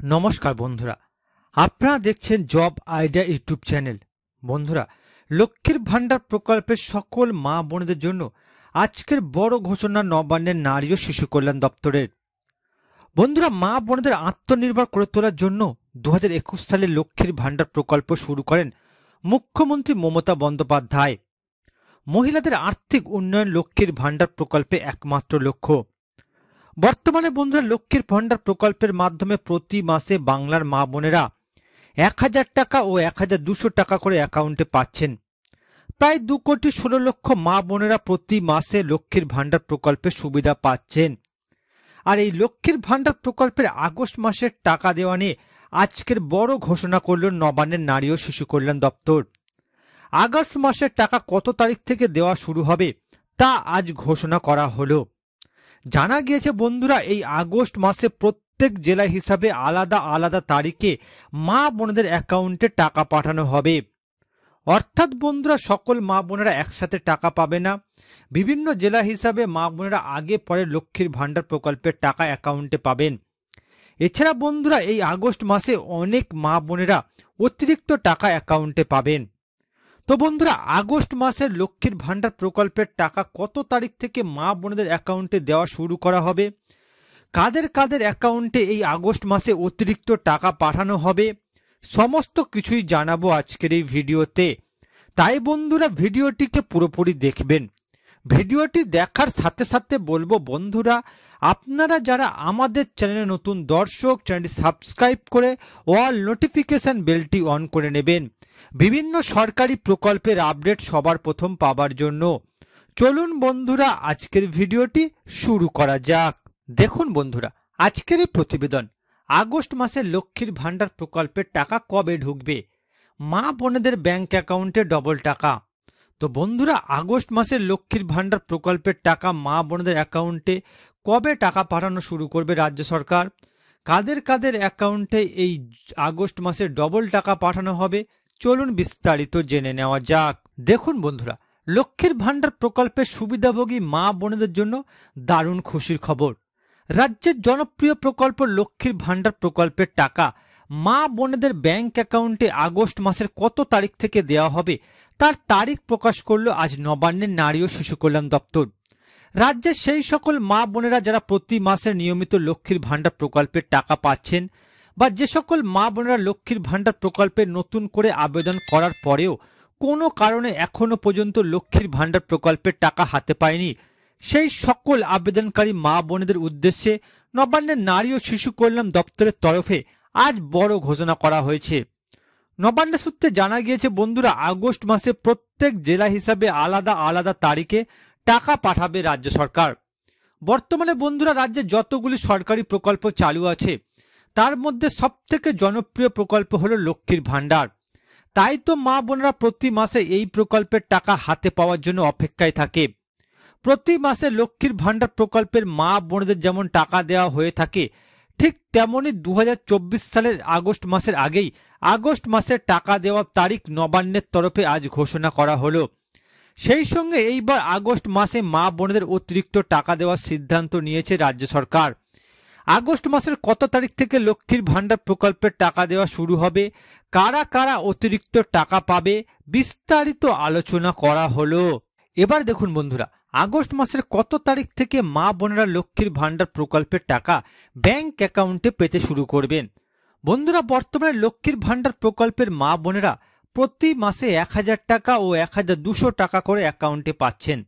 নমস্কার বন্ধুরা, আপনারা দেখছেন জব আইডিয়া ইউটিউব চ্যানেল। বন্ধুরা, লক্ষ্মীর ভাণ্ডার প্রকল্পের সকল মা বোনদের জন্য আজকের বড় ঘোষণা নবান্নের নারী ও শিশু কল্যাণ দপ্তরের। বন্ধুরা, মা বোনদের আত্মনির্ভর করে তোলার জন্য 2021 সালে লক্ষ্মীর ভাণ্ডার প্রকল্প শুরু করেন মুখ্যমন্ত্রী মমতা বন্দ্যোপাধ্যায়। মহিলাদের আর্থিক উন্নয়ন লক্ষ্মীর ভাণ্ডার প্রকল্পে একমাত্র লক্ষ্য। বর্তমানে বন্ধুরা, লক্ষ্মীর ভাণ্ডার প্রকল্পের মাধ্যমে প্রতি মাসে বাংলার মা বোনেরা 1000 টাকা ও 1200 টাকা করে অ্যাকাউন্টে পাচ্ছেন। প্রায় 2,16,00,000 মা বোনেরা প্রতি মাসে লক্ষ্মীর ভাণ্ডার প্রকল্পের সুবিধা পাচ্ছেন। আর এই লক্ষ্মীর ভাণ্ডার প্রকল্পের আগস্ট মাসের টাকা দেওয়া নিয়ে আজকের বড় ঘোষণা করল নবান্নের নারী ও শিশু কল্যাণ দপ্তর। আগস্ট মাসের টাকা কত তারিখ থেকে দেওয়া শুরু হবে তা আজ ঘোষণা করা হলো। জানা গিয়েছে বন্ধুরা, এই আগস্ট মাসে প্রত্যেক জেলা হিসাবে আলাদা আলাদা তারিখে মা বোনদের অ্যাকাউন্টে টাকা পাঠানো হবে। অর্থাৎ বন্ধুরা, সকল মা বোনেরা একসাথে টাকা পাবে না। বিভিন্ন জেলা হিসাবে মা বোনেরা আগে পরে লক্ষ্মীর ভাণ্ডার প্রকল্পের টাকা অ্যাকাউন্টে পাবেন। এছাড়া বন্ধুরা, এই আগস্ট মাসে অনেক মা বোনেরা অতিরিক্ত টাকা অ্যাকাউন্টে পাবেন। তো বন্ধুরা, আগস্ট মাসের লক্ষ্মীর ভাণ্ডার প্রকল্পের টাকা কত তারিখ থেকে মা বোনদের অ্যাকাউন্টে দেওয়া শুরু করা হবে, কাদের কাদের অ্যাকাউন্টে এই আগস্ট মাসে অতিরিক্ত টাকা পাঠানো হবে, সমস্ত কিছুই জানাবো আজকের এই ভিডিওতে। তাই বন্ধুরা, ভিডিওটিকে পুরোপুরি দেখবেন। ভিডিওটি দেখার সাথে সাথে বলবো বন্ধুরা, আপনারা যারা আমাদের চ্যানেলে নতুন দর্শক, চ্যানেলটি সাবস্ক্রাইব করে অল নোটিফিকেশন বেলটি অন করে নেবেন বিভিন্ন সরকারি প্রকল্পের আপডেট সবার প্রথম পাবার জন্য। চলুন বন্ধুরা, আজকের ভিডিওটি শুরু করা যাক। দেখুন বন্ধুরা, আজকের এই প্রতিবেদন আগস্ট মাসে লক্ষ্মীর ভাণ্ডার প্রকল্পের টাকা কবে ঢুকবে, মা বোনেদের ব্যাংক অ্যাকাউন্টে ডবল টাকা। তো বন্ধুরা, আগস্ট মাসে লক্ষ্মীর ভাণ্ডার প্রকল্পের টাকা মা বোনদের অ্যাকাউন্টে কবে টাকা পাঠানো শুরু করবে রাজ্য সরকার, কাদের কাদের অ্যাকাউন্টে এই আগস্ট মাসে ডবল টাকা পাঠানো হবে, চলুন বিস্তারিত জেনে নেওয়া যাক। দেখুন বন্ধুরা, লক্ষ্মীর ভাণ্ডার প্রকল্পের সুবিধাভোগী মা বোনদের জন্য দারুণ খুশির খবর। রাজ্যের জনপ্রিয় প্রকল্প লক্ষ্মীর ভাণ্ডার প্রকল্পের টাকা মা বোনেদের ব্যাংক অ্যাকাউন্টে আগস্ট মাসের কত তারিখ থেকে দেওয়া হবে তার তারিখ প্রকাশ করল আজ নবান্নের নারী ও শিশু কল্যাণ দপ্তর। রাজ্যের সেই সকল মা বোনেরা যারা প্রতি মাসে নিয়মিত লক্ষ্মীর ভাণ্ডার প্রকল্পের টাকা পাচ্ছেন, বা যে সকল মা বোনেরা লক্ষ্মীর ভাণ্ডার প্রকল্পে নতুন করে আবেদন করার পরেও কোনো কারণে এখনো পর্যন্ত লক্ষ্মীর ভাণ্ডার প্রকল্পের টাকা হাতে পায়নি, সেই সকল আবেদনকারী মা বোনেদের উদ্দেশ্যে নবান্নের নারী ও শিশু কল্যাণ দপ্তরের তরফে আজ বড় ঘোষণা করা হয়েছে। নবান্ন সূত্রে জানা গিয়েছে বন্ধুরা, আগস্ট মাসে প্রত্যেক জেলা হিসাবে আলাদা আলাদা তারিখে টাকা পাঠাবে রাজ্য সরকার। বর্তমানে বন্ধুরা, রাজ্যে যতগুলি সরকারি প্রকল্প চালু আছে তার মধ্যে সবথেকে জনপ্রিয় প্রকল্প হলো লক্ষ্মীর ভাণ্ডার। তাই তো মা বোনেরা প্রতি মাসে এই প্রকল্পের টাকা হাতে পাওয়ার জন্য অপেক্ষায় থাকে। প্রতি মাসে লক্ষ্মীর ভাণ্ডার প্রকল্পের মা বোনদের যেমন টাকা দেওয়া হয়ে থাকে, ঠিক তেমনি 2024 সালের আগস্ট মাসের আগেই আগস্ট মাসের টাকা দেওয়ার তারিখ নবান্নের তরফে আজ ঘোষণা করা হলো। সেই সঙ্গে এইবার আগস্ট মাসে মা বোনদের অতিরিক্ত টাকা দেওয়ার সিদ্ধান্ত নিয়েছে রাজ্য সরকার। আগস্ট মাসের কত তারিখ থেকে লক্ষ্মীর ভাণ্ডার প্রকল্পের টাকা দেওয়া শুরু হবে, কারা কারা অতিরিক্ত টাকা পাবে, বিস্তারিত আলোচনা করা হলো। এবার দেখুন বন্ধুরা, আগস্ট মাসের কত তারিখ থেকে মা বোনেরা লক্ষ্মীর ভাণ্ডার প্রকল্পের টাকা ব্যাংক অ্যাকাউন্টে পেতে শুরু করবেন। বন্ধুরা, বর্তমানে লক্ষ্মীর ভাণ্ডার প্রকল্পের মা বোনেরা প্রতি মাসে 1000 টাকা ও 1200 টাকা করে অ্যাকাউন্টে পাচ্ছেন।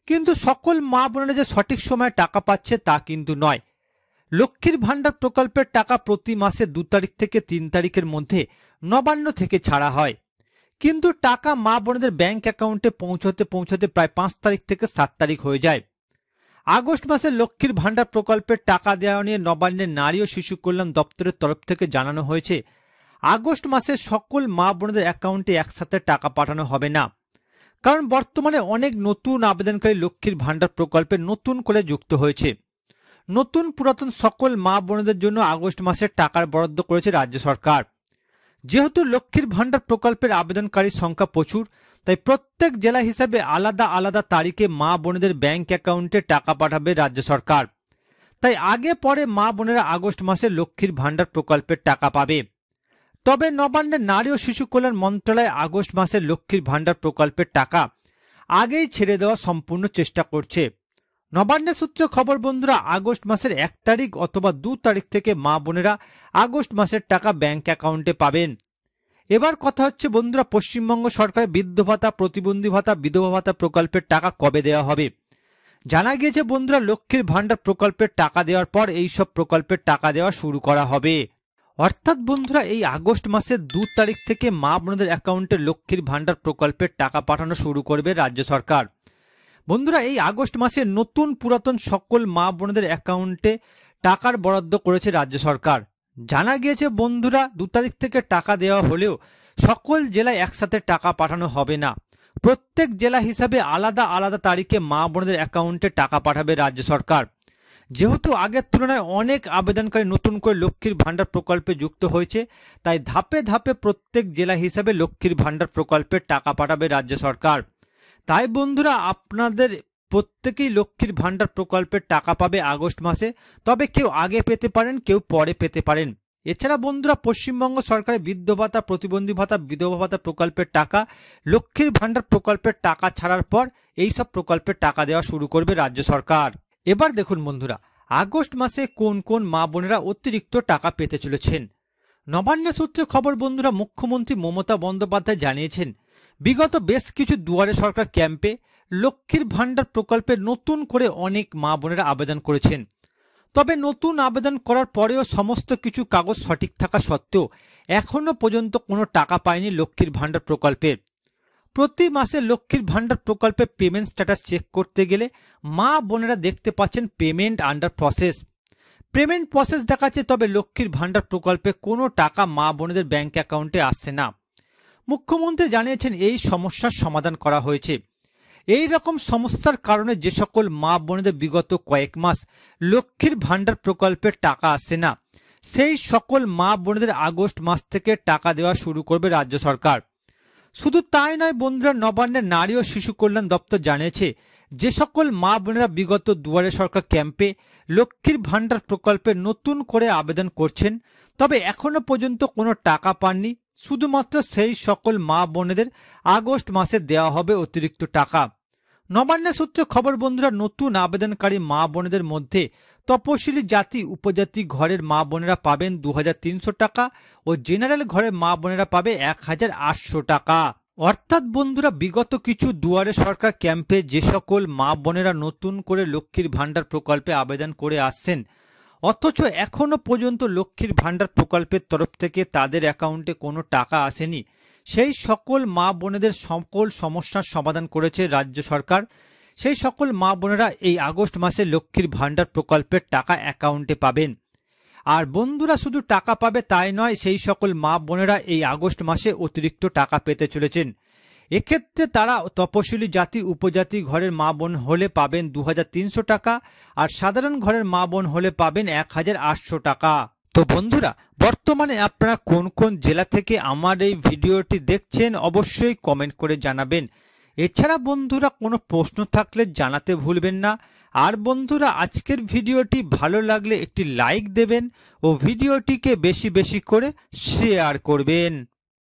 কিন্তু সকল মা বোনেরা যে সঠিক সময়ে টাকা পাচ্ছে তা কিন্তু নয়। লক্ষ্মীর ভাণ্ডার প্রকল্পের টাকা প্রতি মাসে 2 তারিখ থেকে 3 তারিখের মধ্যে নবান্ন থেকে ছাড়া হয়, কিন্তু টাকা মা বোনদের ব্যাংক অ্যাকাউন্টে পৌঁছতে প্রায় 5 তারিখ থেকে 7 তারিখ হয়ে যায়। আগস্ট মাসে লক্ষ্মীর ভাণ্ডার প্রকল্পের টাকা দেওয়া নিয়ে নবান্নের নারী ও শিশু কল্যাণ দপ্তরের তরফ থেকে জানানো হয়েছে, আগস্ট মাসে সকল মা বোনদের অ্যাকাউন্টে একসাথে টাকা পাঠানো হবে না। কারণ বর্তমানে অনেক নতুন আবেদনকারী লক্ষ্মীর ভাণ্ডার প্রকল্পে নতুন করে যুক্ত হয়েছে। নতুন পুরাতন সকল মা বোনদের জন্য আগস্ট মাসের টাকার বরাদ্দ করেছে রাজ্য সরকার। যেহেতু লক্ষ্মীর ভাণ্ডার প্রকল্পের আবেদনকারীর সংখ্যা প্রচুর, তাই প্রত্যেক জেলা হিসাবে আলাদা আলাদা তারিখে মা বোনেদের ব্যাংক অ্যাকাউন্টে টাকা পাঠাবে রাজ্য সরকার। তাই আগে পরে মা বোনেরা আগস্ট মাসে লক্ষ্মীর ভাণ্ডার প্রকল্পের টাকা পাবে। তবে নবান্নের নারী ও শিশু কল্যাণ মন্ত্রণালয় আগস্ট মাসে লক্ষ্মীর ভাণ্ডার প্রকল্পের টাকা আগেই ছেড়ে দেওয়ার সম্পূর্ণ চেষ্টা করছে। নবান্নের সূত্রে খবর বন্ধুরা, আগস্ট মাসের 1 তারিখ অথবা 2 তারিখ থেকে মা বোনেরা আগস্ট মাসের টাকা ব্যাংক অ্যাকাউন্টে পাবেন। এবার কথা হচ্ছে বন্ধুরা, পশ্চিমবঙ্গ সরকারের বৃদ্ধ ভাতা, প্রতিবন্ধী ভাতা, বিধবা ভাতা প্রকল্পের টাকা কবে দেওয়া হবে। জানা গিয়েছে বন্ধুরা, লক্ষ্মীর ভাণ্ডার প্রকল্পের টাকা দেওয়ার পর এই সব প্রকল্পের টাকা দেওয়া শুরু করা হবে। অর্থাৎ বন্ধুরা, এই আগস্ট মাসের 2 তারিখ থেকে মা বোনদের অ্যাকাউন্টে লক্ষ্মীর ভাণ্ডার প্রকল্পের টাকা পাঠানো শুরু করবে রাজ্য সরকার। বন্ধুরা, এই আগস্ট মাসে নতুন পুরাতন সকল মা বোনদের অ্যাকাউন্টে টাকার বরাদ্দ করেছে রাজ্য সরকার। জানা গিয়েছে বন্ধুরা, 2 তারিখ থেকে টাকা দেওয়া হলেও সকল জেলায় একসাথে টাকা পাঠানো হবে না। প্রত্যেক জেলা হিসাবে আলাদা আলাদা তারিখে মা বোনদের অ্যাকাউন্টে টাকা পাঠাবে রাজ্য সরকার। যেহেতু আগের তুলনায় অনেক আবেদনকারী নতুন করে লক্ষ্মীর ভাণ্ডার প্রকল্পে যুক্ত হয়েছে, তাই ধাপে ধাপে প্রত্যেক জেলা হিসাবে লক্ষ্মীর ভাণ্ডার প্রকল্পের টাকা পাঠাবে রাজ্য সরকার। তাই বন্ধুরা, আপনাদের প্রত্যেকেই লক্ষ্মীর ভাণ্ডার প্রকল্পের টাকা পাবে আগস্ট মাসে। তবে কেউ আগে পেতে পারেন, কেউ পরে পেতে পারেন। এছাড়া বন্ধুরা, পশ্চিমবঙ্গ সরকারের বৃদ্ধ ভাতা, প্রতিবন্ধী ভাতা, বিধবা ভাতা প্রকল্পের টাকা লক্ষ্মীর ভাণ্ডার প্রকল্পের টাকা ছাড়ার পর এই সব প্রকল্পের টাকা দেওয়া শুরু করবে রাজ্য সরকার। এবার দেখুন বন্ধুরা, আগস্ট মাসে কোন কোন মা বোনেরা অতিরিক্ত টাকা পেতে চলেছেন। নবান্নের সূত্রে খবর বন্ধুরা, মুখ্যমন্ত্রী মমতা বন্দ্যোপাধ্যায় জানিয়েছেন, বিগত বেশ কিছু দুয়ারে সরকার ক্যাম্পে লক্ষ্মীর ভাণ্ডার প্রকল্পে নতুন করে অনেক মা বোনেরা আবেদন করেছেন। তবে নতুন আবেদন করার পরেও সমস্ত কিছু কাগজ সঠিক থাকা সত্ত্বেও এখনও পর্যন্ত কোনো টাকা পায়নি লক্ষ্মীর ভাণ্ডার প্রকল্পের। প্রতি মাসে লক্ষ্মীর ভাণ্ডার প্রকল্পে পেমেন্ট স্ট্যাটাস চেক করতে গেলে মা বোনেরা দেখতে পাচ্ছেন payment under process. Payment process দেখাচ্ছে, তবে লক্ষ্মীর ভাণ্ডার প্রকল্পে কোনো টাকা মা বোনেদের ব্যাংক অ্যাকাউন্টে আসছে না। মুখ্যমন্ত্রী জানিয়েছেন, এই সমস্যার সমাধান করা হয়েছে। এই রকম সমস্যার কারণে যে সকল মা বোনেদের বিগত কয়েক মাস লক্ষ্মীর ভাণ্ডার প্রকল্পের টাকা আসছে না, সেই সকল মা বোনেদের আগস্ট মাস থেকে টাকা দেওয়া শুরু করবে রাজ্য সরকার। শুধু তাই নয় বন্ধুরা, নবান্নের নারী ও শিশু কল্যাণ দপ্তর জানিয়েছে, যে সকল মা বোনেরা বিগত দুয়ারে সরকার ক্যাম্পে লক্ষ্মীর ভাণ্ডার প্রকল্পে নতুন করে আবেদন করছেন, তবে এখনো পর্যন্ত কোনো টাকা পাননি, শুধুমাত্র সেই সকল মা বোনেদের আগস্ট মাসে দেওয়া হবে অতিরিক্ত টাকা। নবান্নের সূত্রে খবর বন্ধুরা, নতুন আবেদনকারী মা বোনেদের মধ্যে তপশিলি জাতি উপজাতি ঘরের মা বোনেরা পাবেন 2300 টাকা ও জেনারেল ঘরের মা বোনেরা পাবে 1800 টাকা। অর্থাৎ বন্ধুরা, বিগত কিছু দুয়ারে সরকার ক্যাম্পে যে সকল মা বোনেরা নতুন করে লক্ষ্মীর ভাণ্ডার প্রকল্পে আবেদন করে আসছেন, অথচ এখনো পর্যন্ত লক্ষ্মীর ভাণ্ডার প্রকল্পের তরফ থেকে তাদের অ্যাকাউন্টে কোনো টাকা আসেনি, সেই সকল মা বোনেদের সকল সমস্যার সমাধান করেছে রাজ্য সরকার। সেই সকল মা বোনেরা এই আগস্ট মাসে লক্ষ্মীর ভাণ্ডার প্রকল্পের টাকা অ্যাকাউন্টে পাবেন। আর বন্ধুরা, শুধু টাকা পাবে তাই নয়, সেই সকল মা বোনেরা এই আগস্ট মাসে অতিরিক্ত টাকা পেতে চলেছেন। এক্ষেত্রে তারা তপশিলি জাতি উপজাতি ঘরের মা বোন হলে পাবেন 2300 টাকা, আর সাধারণ ঘরের মা বোন হলে পাবেন 1800 টাকা। তো বন্ধুরা, বর্তমানে আপনারা কোন কোন জেলা থেকে আমার এই ভিডিওটি দেখছেন অবশ্যই কমেন্ট করে জানাবেন। এছাড়া বন্ধুরা, কোনো প্রশ্ন থাকলে জানাতে ভুলবেন না। আর বন্ধুরা, আজকের ভিডিওটি ভালো লাগলে একটি লাইক দেবেন ও ভিডিওটিকে বেশি বেশি করে শেয়ার করবেন।